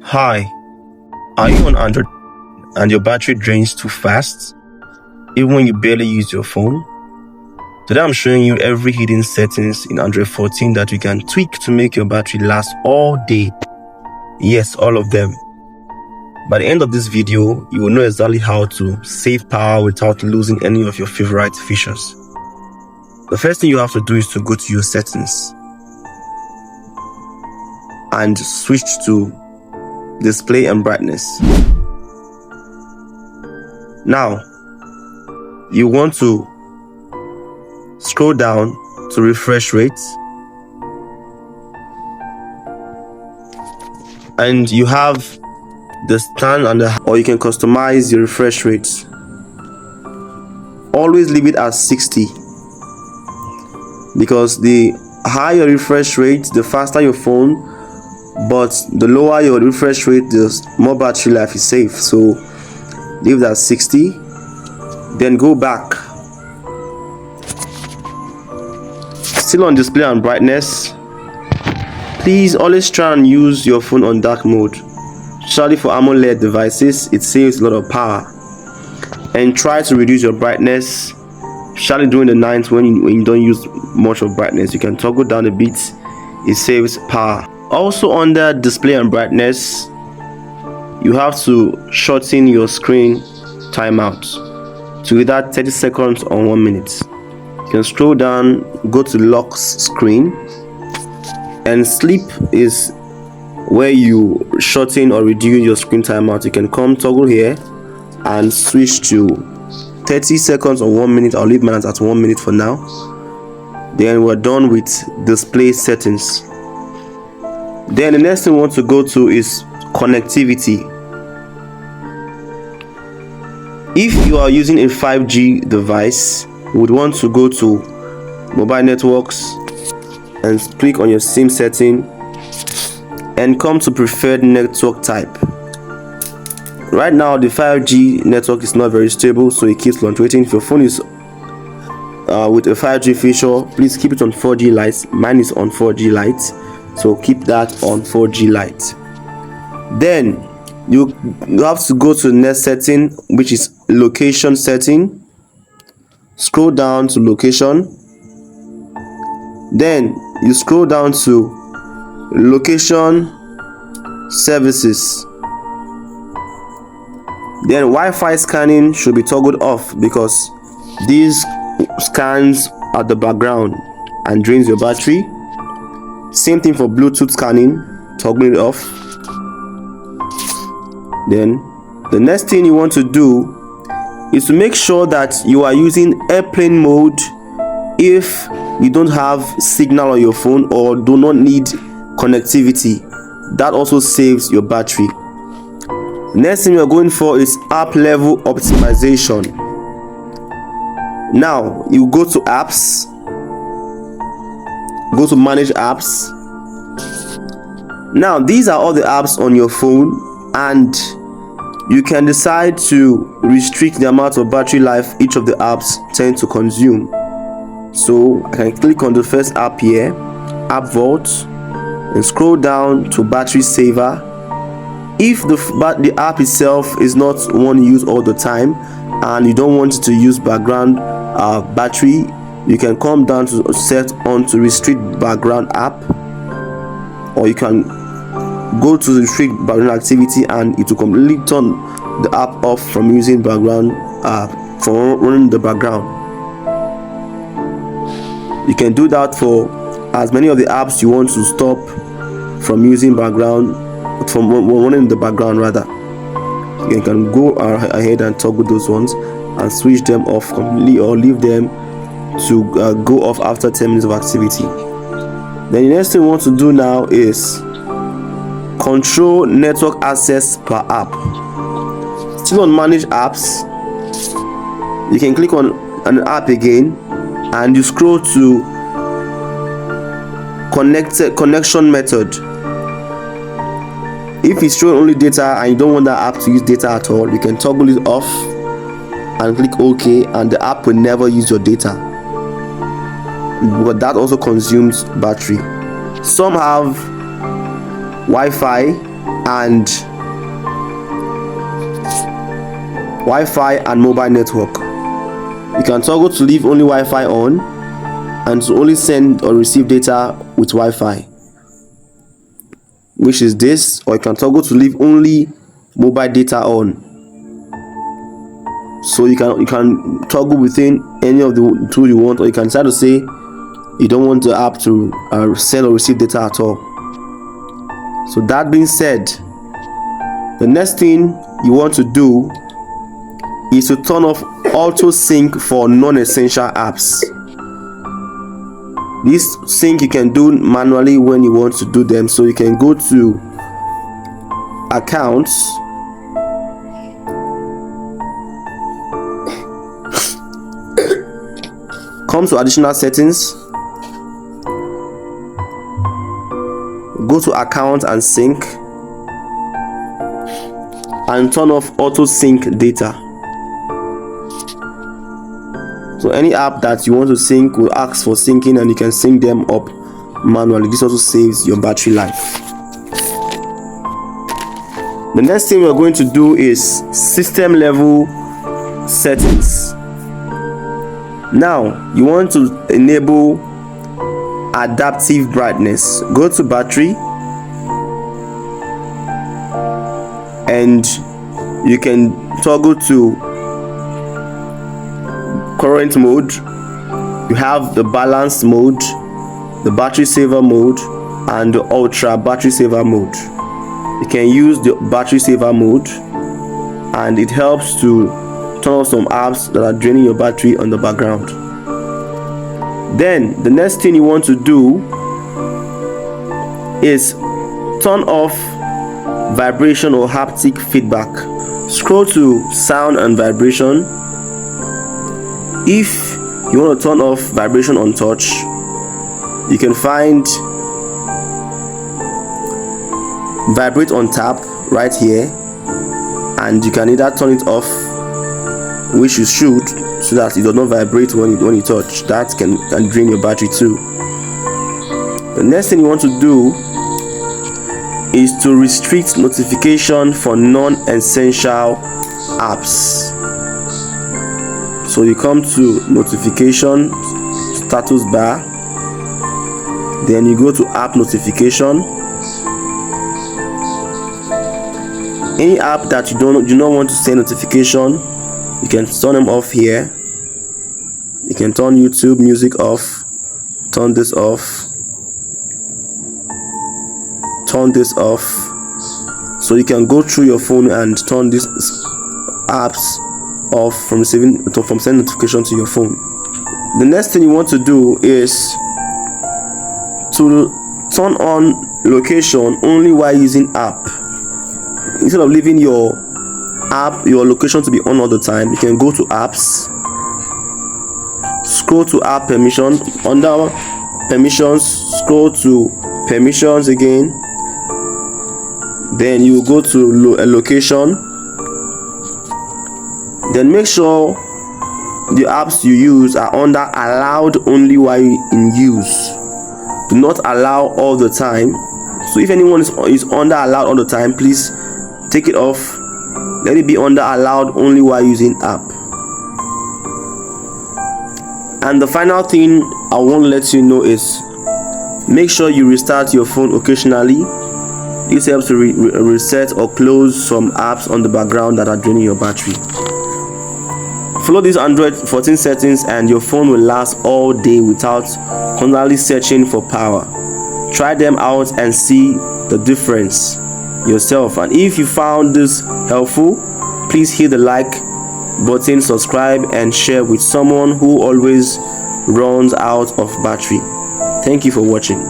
Hi, are you on Android and your battery drains too fast, even when you barely use your phone? Today I'm showing you every hidden settings in Android 14 that you can tweak to make your battery last all day. Yes, all of them. By the end of this video, you will know exactly how to save power without losing any of your favorite features. The first thing you have to do is to go to your settings and switch to display and brightness. Now, you want to scroll down to refresh rate, and you have the stand and or you can customize your refresh rate. Always leave it at 60 because the higher refresh rate, the faster your phone, but the lower your refresh rate, the more battery life is safe. So leave that 60, then go back. Still on display and brightness, please always try and use your phone on dark mode. Especially for AMOLED devices, it saves a lot of power. And try to reduce your brightness, especially during the night when you don't use much of brightness. You can toggle down a bit, it saves power. Also under display and brightness, you have to shorten your screen timeout to either 30 seconds or 1 minute. You can scroll down, go to lock screen, and sleep is where you shorten or reduce your screen timeout. You can come toggle here and switch to 30 seconds or 1 minute. I'll leave mine at 1 minute for now. Then we're done with display settings. Then the next thing we want to go to is connectivity. If you are using a 5G device, you would want to go to mobile networks and click on your SIM setting and come to preferred network type. Right now the 5G network is not very stable, so it keeps fluctuating. If your phone is with a 5G feature, please keep it on 4G Lite. Mine is on 4G Lite, so keep that on 4G Lite. Then you have to go to the next setting, which is location setting. Scroll down to location, then you scroll down to location services. Then Wi-Fi scanning should be toggled off because these scans at the background and drains your battery. Same thing for Bluetooth scanning, toggle it off. Then the next thing you want to do is to make sure that you are using airplane mode if you don't have signal on your phone or do not need connectivity. That also saves your battery. Next thing we are going for is app level optimization. Now you go to apps, go to manage apps. Now these are all the apps on your phone, and you can decide to restrict the amount of battery life each of the apps tend to consume. So I can click on the first app here, App Vault, and scroll down to battery saver. If the app itself is not one you use all the time and you don't want it to use background battery, you can come down to set on to restrict background app, or you can go to restrict background activity and it will completely turn the app off from using background from running the background. You can do that for as many of the apps you want to stop from using background, from running the background rather. You can go ahead and toggle those ones and switch them off completely, or leave them to go off after 10 minutes of activity. Then the next thing we want to do now is control network access per app. Still on manage apps, you can click on an app again and you scroll to connection method. If it's showing only data and you don't want that app to use data at all, you can toggle it off and click OK, and the app will never use your data, but that also consumes battery. Some have Wi-Fi and Wi-Fi and mobile network. You can toggle to leave only Wi-Fi on and to only send or receive data with Wi-Fi, which is this, or you can toggle to leave only mobile data on. So you can toggle within any of the two you want, or you can decide to say you don't want the app to send or receive data at all. So that being said, the next thing you want to do is to turn off auto sync for non-essential apps. This sync you can do manually when you want to do them. So you can go to accounts, come to additional settings, go to account and sync, and turn off auto sync data. So any app that you want to sync will ask for syncing, and you can sync them up manually. This also saves your battery life. The next thing we're going to do is system level settings. Now you want to enable adaptive brightness. Go to battery and you can toggle to current mode. You have the balance mode, the battery saver mode, and the ultra battery saver mode. You can use the battery saver mode, and it helps to turn off some apps that are draining your battery on the background. Then the next thing you want to do is turn off vibration or haptic feedback. Scroll to sound and vibration. If you want to turn off vibration on touch, you can find vibrate on tap right here, and you can either turn it off, which you should, so that it does not vibrate when you touch. That can drain your battery too. The next thing you want to do is to restrict notification for non-essential apps. So you come to notification status bar, then you go to app notification. Any app that you do not want to send notification, you can turn them off here. You can turn YouTube music off, turn this off, turn this off. So you can go through your phone and turn these apps off from sending notification to your phone. The next thing you want to do is to turn on location only while using app. Instead of leaving your location to be on all the time, you can go to apps, scroll to app permission, under permissions scroll to permissions again, then you go to location. Then make sure the apps you use are under allowed only while in use. Do not allow all the time. So if anyone is under allowed all the time, please take it off. Let it be under allowed only while using app. And the final thing I want to let you know is make sure you restart your phone occasionally. This helps to reset or close some apps on the background that are draining your battery. Follow these Android 14 settings and your phone will last all day without constantly searching for power. Try them out and see the difference yourself. And if you found this helpful, please hit the like button, subscribe, and share with someone who always runs out of battery. Thank you for watching.